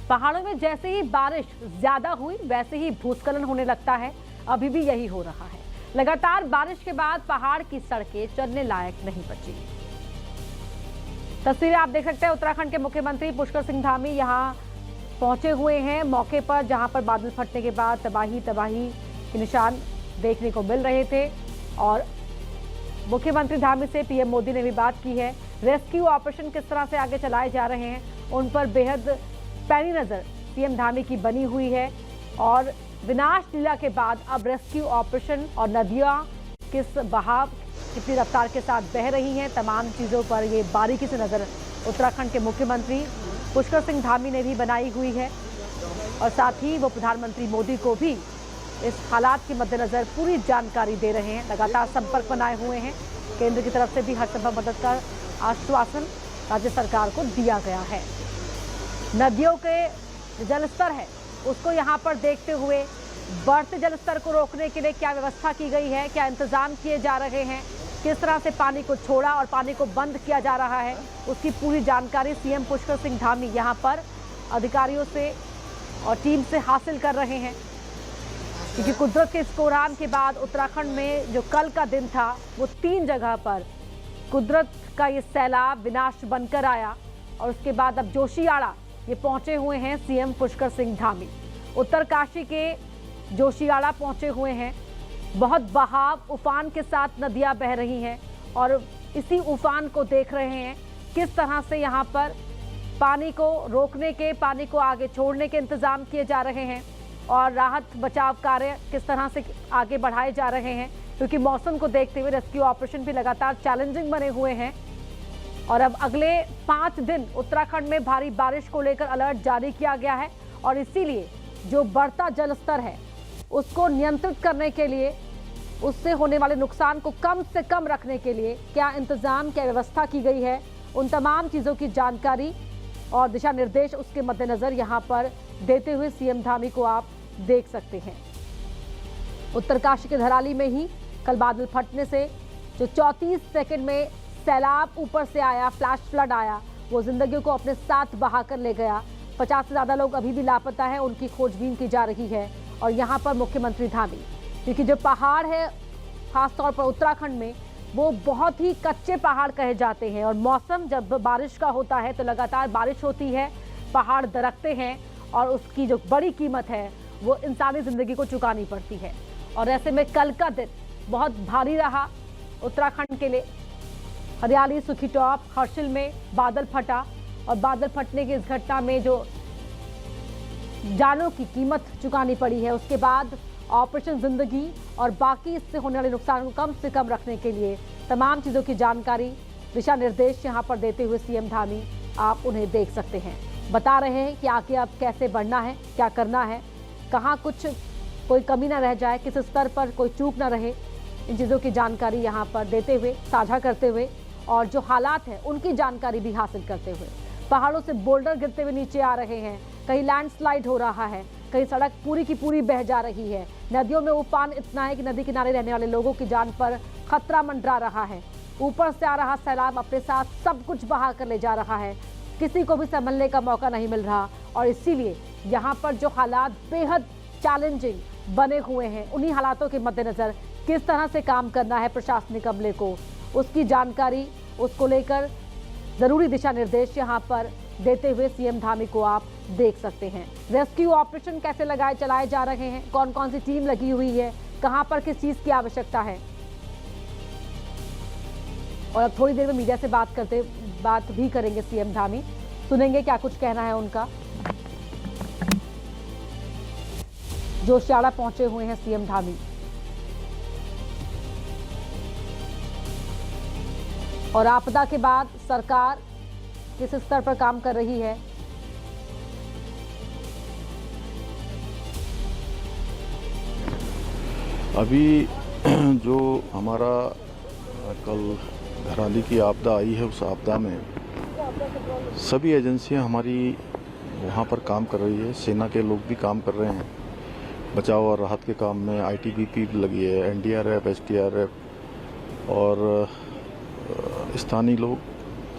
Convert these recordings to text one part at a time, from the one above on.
पहाड़ों में जैसे ही बारिश ज्यादा हुई वैसे ही भूस्खलन होने लगता है। अभी भी यही हो रहा है। लगातार बारिश के बाद पहाड़ की सड़कें चलने लायक नहीं बची। तस्वीरें आप देख सकते हैं। उत्तराखंड के मुख्यमंत्री पुष्कर सिंह धामी यहां पहुंचे हुए हैं मौके पर, जहां पर बादल फटने के बाद तबाही के निशान देखने को मिल रहे थे। और मुख्यमंत्री धामी से पीएम मोदी ने भी बात की है। रेस्क्यू ऑपरेशन किस तरह से आगे चलाए जा रहे हैं उन पर बेहद पैनी नजर पीएम धामी की बनी हुई है। और विनाश लीला के बाद अब रेस्क्यू ऑपरेशन और नदियां किस बहाव कितनी रफ्तार के साथ बह रही हैं, तमाम चीजों पर ये बारीकी से नजर उत्तराखंड के मुख्यमंत्री पुष्कर सिंह धामी ने भी बनाई हुई है। और साथ ही वो प्रधानमंत्री मोदी को भी इस हालात के मद्देनजर पूरी जानकारी दे रहे हैं। लगातार संपर्क बनाए हुए हैं। केंद्र की तरफ से भी हर संभव मदद का आश्वासन राज्य सरकार को दिया गया है। नदियों के जलस्तर है उसको यहाँ पर देखते हुए बढ़ते जलस्तर को रोकने के लिए क्या व्यवस्था की गई है, क्या इंतजाम किए जा रहे हैं, किस तरह से पानी को छोड़ा और पानी को बंद किया जा रहा है, उसकी पूरी जानकारी सीएम पुष्कर सिंह धामी यहाँ पर अधिकारियों से और टीम से हासिल कर रहे हैं। क्योंकि कुदरत के इस कोहराम के बाद उत्तराखंड में जो कल का दिन था वो 3 जगह पर कुदरत का ये सैलाब विनाश बनकर आया। और उसके बाद अब जोशियाड़ा ये पहुंचे हुए हैं सीएम पुष्कर सिंह धामी। उत्तरकाशी के जोशियाड़ा पहुंचे हुए हैं। बहुत बहाव उफान के साथ नदियां बह रही हैं और इसी उफान को देख रहे हैं किस तरह से यहाँ पर पानी को रोकने के, पानी को आगे छोड़ने के इंतजाम किए जा रहे हैं और राहत बचाव कार्य किस तरह से आगे बढ़ाए जा रहे हैं। क्योंकि मौसम को देखते हुए रेस्क्यू ऑपरेशन भी लगातार चैलेंजिंग बने हुए हैं। और अब अगले 5 दिन उत्तराखंड में भारी बारिश को लेकर अलर्ट जारी किया गया है। और इसीलिए जो बढ़ता जलस्तर है उसको नियंत्रित करने के लिए, उससे होने वाले नुकसान को कम से कम रखने के लिए क्या इंतजाम, क्या व्यवस्था की गई है, उन तमाम चीज़ों की जानकारी और दिशा निर्देश उसके मद्देनजर यहाँ पर देते हुए सीएम धामी को आप देख सकते हैं। उत्तरकाशी के धराली में ही कल बादल फटने से जो 34 सेकंड में सैलाब ऊपर से आया, फ्लैश फ्लड आया, वो जिंदगियों को अपने साथ बहा कर ले गया। 50 से ज़्यादा लोग अभी भी लापता हैं, उनकी खोजबीन की जा रही है। और यहाँ पर मुख्यमंत्री धामी, क्योंकि जो पहाड़ है खासतौर पर उत्तराखंड में वो बहुत ही कच्चे पहाड़ कहे जाते हैं। और मौसम जब बारिश का होता है तो लगातार बारिश होती है, पहाड़ दरकते हैं और उसकी जो बड़ी कीमत है वो इंसानी ज़िंदगी को चुकानी पड़ती है। और ऐसे में कल का दिन बहुत भारी रहा उत्तराखंड के लिए। हरियाली, सुखीटॉप, हर्षिल में बादल फटा और बादल फटने की इस घटना में जो जानों की कीमत चुकानी पड़ी है, उसके बाद ऑपरेशन जिंदगी और बाकी इससे होने वाले नुकसान को कम से कम रखने के लिए तमाम चीज़ों की जानकारी, दिशा निर्देश यहाँ पर देते हुए सीएम धामी आप उन्हें देख सकते हैं। बता रहे हैं कि आगे अब कैसे बढ़ना है, क्या करना है, कहाँ कुछ कोई कमी ना रह जाए, किस स्तर पर कोई चूक ना रहे, इन चीज़ों की जानकारी यहाँ पर देते हुए, साझा करते हुए और जो हालात हैं उनकी जानकारी भी हासिल करते हुए। पहाड़ों से बोल्डर गिरते हुए नीचे आ रहे हैं, कहीं लैंडस्लाइड हो रहा है, कहीं सड़क पूरी की पूरी बह जा रही है। नदियों में उफान इतना है कि नदी किनारे रहने वाले लोगों की जान पर खतरा मंडरा रहा है। ऊपर से आ रहा सैलाब अपने साथ सब कुछ बहा कर ले जा रहा है, किसी को भी संभलने का मौका नहीं मिल रहा। और इसीलिए यहाँ पर जो हालात बेहद चैलेंजिंग बने हुए हैं, उन्हीं हालातों के मद्देनजर किस तरह से काम करना है प्रशासनिक अमले को, उसकी जानकारी, उसको लेकर जरूरी दिशा निर्देश यहाँ पर देते हुए सीएम धामी को आप देख सकते हैं। रेस्क्यू ऑपरेशन कैसे चलाए जा रहे हैं, कौन कौन सी टीम लगी हुई है, कहां पर किस चीज की आवश्यकता है। और अब थोड़ी देर में मीडिया से बात भी करेंगे सीएम धामी, सुनेंगे क्या कुछ कहना है उनका। जोशियाड़ा पहुंचे हुए हैं सीएम धामी और आपदा के बाद सरकार किस स्तर पर काम कर रही है। अभी जो हमारा कल घराली की आपदा आई है, उस आपदा में सभी एजेंसियां हमारी वहाँ पर काम कर रही है। सेना के लोग भी काम कर रहे हैं बचाव और राहत के काम में। आईटीबीपी भी लगी है, एनडीआरएफ, एसडीआरएफ और स्थानीय लोग,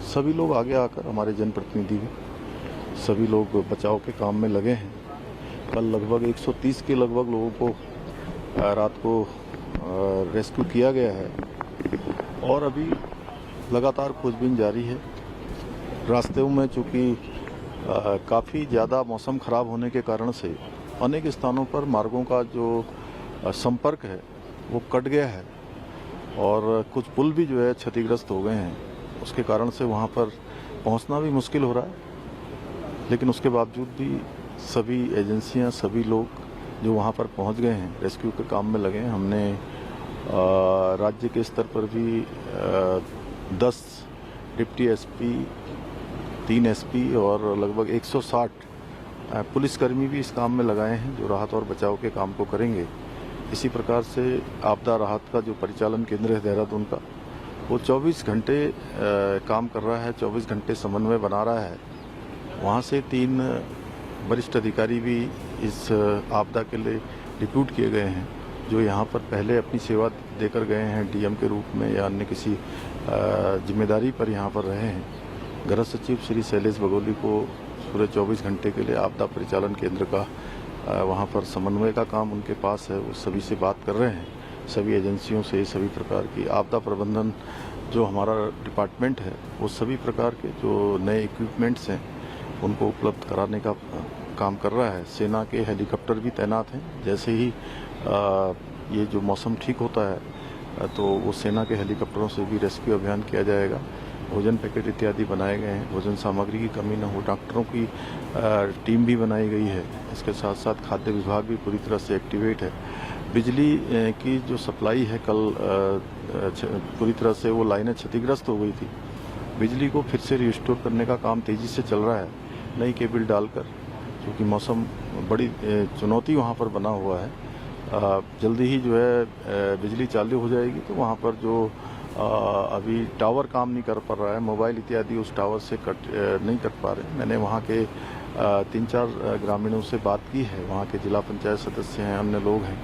सभी लोग आगे आकर, हमारे जनप्रतिनिधि भी सभी लोग बचाव के काम में लगे हैं। कल लगभग 130 के लगभग लोगों को रात को रेस्क्यू किया गया है और अभी लगातार खोजबीन जारी है। रास्ते में चूँकि काफ़ी ज़्यादा मौसम ख़राब होने के कारण से अनेक स्थानों पर मार्गों का जो संपर्क है वो कट गया है और कुछ पुल भी जो है क्षतिग्रस्त हो गए हैं। उसके कारण से वहाँ पर पहुँचना भी मुश्किल हो रहा है, लेकिन उसके बावजूद भी सभी एजेंसियाँ, सभी लोग जो वहाँ पर पहुँच गए हैं, रेस्क्यू के काम में लगे हैं। हमने राज्य के स्तर पर भी 10 डिप्टी एसपी, 3 एसपी और लगभग 160 पुलिसकर्मी भी इस काम में लगाए हैं जो राहत और बचाव के काम को करेंगे। इसी प्रकार से आपदा राहत का जो परिचालन केंद्र है देहरादून का, वो 24 घंटे काम कर रहा है, 24 घंटे समन्वय बना रहा है। वहाँ से 3 वरिष्ठ अधिकारी भी इस आपदा के लिए रिक्रूट किए गए हैं जो यहाँ पर पहले अपनी सेवा देकर गए हैं डीएम के रूप में या अन्य किसी जिम्मेदारी पर यहाँ पर रहे हैं। गृह सचिव श्री शैलेश बगोली को पूरे 24 घंटे के लिए आपदा परिचालन केंद्र का वहाँ पर समन्वय का काम उनके पास है। वो सभी से बात कर रहे हैं, सभी एजेंसियों से सभी प्रकार की आपदा प्रबंधन जो हमारा डिपार्टमेंट है वो सभी प्रकार के जो नए इक्विपमेंट्स हैं उनको उपलब्ध कराने का काम कर रहा है। सेना के हेलीकॉप्टर भी तैनात हैं। जैसे ही ये जो मौसम ठीक होता है तो वो सेना के हेलीकॉप्टरों से भी रेस्क्यू अभियान किया जाएगा। भोजन पैकेट इत्यादि बनाए गए हैं, भोजन सामग्री की कमी न हो, डॉक्टरों की टीम भी बनाई गई है। इसके साथ साथ खाद्य विभाग भी पूरी तरह से एक्टिवेट है। बिजली की जो सप्लाई है कल पूरी तरह से वो लाइनें क्षतिग्रस्त हो गई थी। बिजली को फिर से रिस्टोर करने का काम तेज़ी से चल रहा है, नई केबल डालकर, क्योंकि मौसम बड़ी चुनौती वहाँ पर बना हुआ है। जल्दी ही जो है बिजली चालू हो जाएगी तो वहाँ पर जो अभी टावर काम नहीं कर पा रहा है, मोबाइल इत्यादि उस टावर से नहीं कर पा रहे। मैंने वहाँ के 3-4 ग्रामीणों से बात की है, वहाँ के जिला पंचायत सदस्य हैं, अन्य लोग हैं।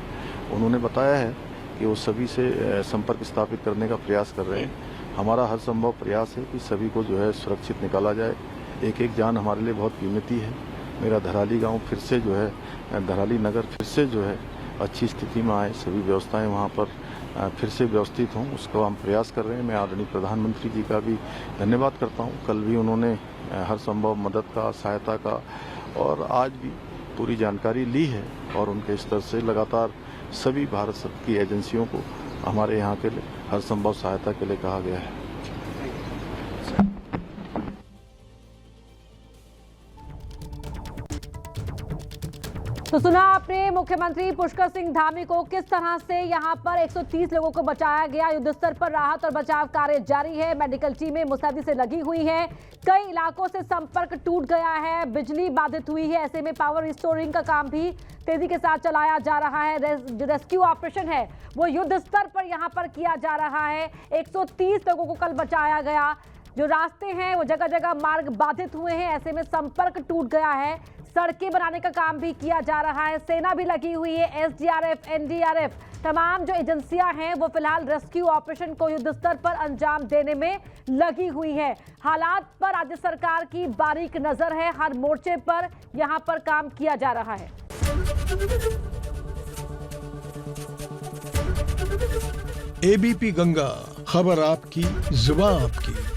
उन्होंने बताया है कि वो सभी से संपर्क स्थापित करने का प्रयास कर रहे हैं। हमारा हर संभव प्रयास है कि सभी को जो है सुरक्षित निकाला जाए। एक एक जान हमारे लिए बहुत कीमती है। मेरा धराली गाँव फिर से जो है, धराली नगर फिर से जो है अच्छी स्थिति में आए, सभी व्यवस्थाएं वहाँ पर फिर से व्यवस्थित हों, उसको हम प्रयास कर रहे हैं। मैं आदरणीय प्रधानमंत्री जी का भी धन्यवाद करता हूँ। कल भी उन्होंने हर संभव मदद का, सहायता का और आज भी पूरी जानकारी ली है और उनके स्तर से लगातार सभी भारत सरकार की एजेंसियों को हमारे यहाँ के लिए हर संभव सहायता के लिए कहा गया है। तो सुना आपने मुख्यमंत्री पुष्कर सिंह धामी को किस तरह से यहां पर 130 लोगों को बचाया गया। युद्ध स्तर पर राहत और बचाव कार्य जारी है। मेडिकल टीमें मुस्तैदी से लगी हुई हैं। कई इलाकों से संपर्क टूट गया है, बिजली बाधित हुई है। ऐसे में पावर रिस्टोरिंग का काम भी तेजी के साथ चलाया जा रहा है। जो रेस्क्यू ऑपरेशन है वो युद्ध स्तर पर यहां पर किया जा रहा है। 130 लोगों को कल बचाया गया। जो रास्ते हैं वो जगह जगह मार्ग बाधित हुए हैं, ऐसे में संपर्क टूट गया है। सड़कें बनाने का काम भी किया जा रहा है। सेना भी लगी हुई है, एसडीआरएफ, एनडीआरएफ, तमाम जो एजेंसियां हैं वो फिलहाल रेस्क्यू ऑपरेशन को युद्ध स्तर पर अंजाम देने में लगी हुई है। हालात पर राज्य सरकार की बारीक नजर है। हर मोर्चे पर यहां पर काम किया जा रहा है। एबीपी गंगा, खबर आपकी, जुबान आपकी।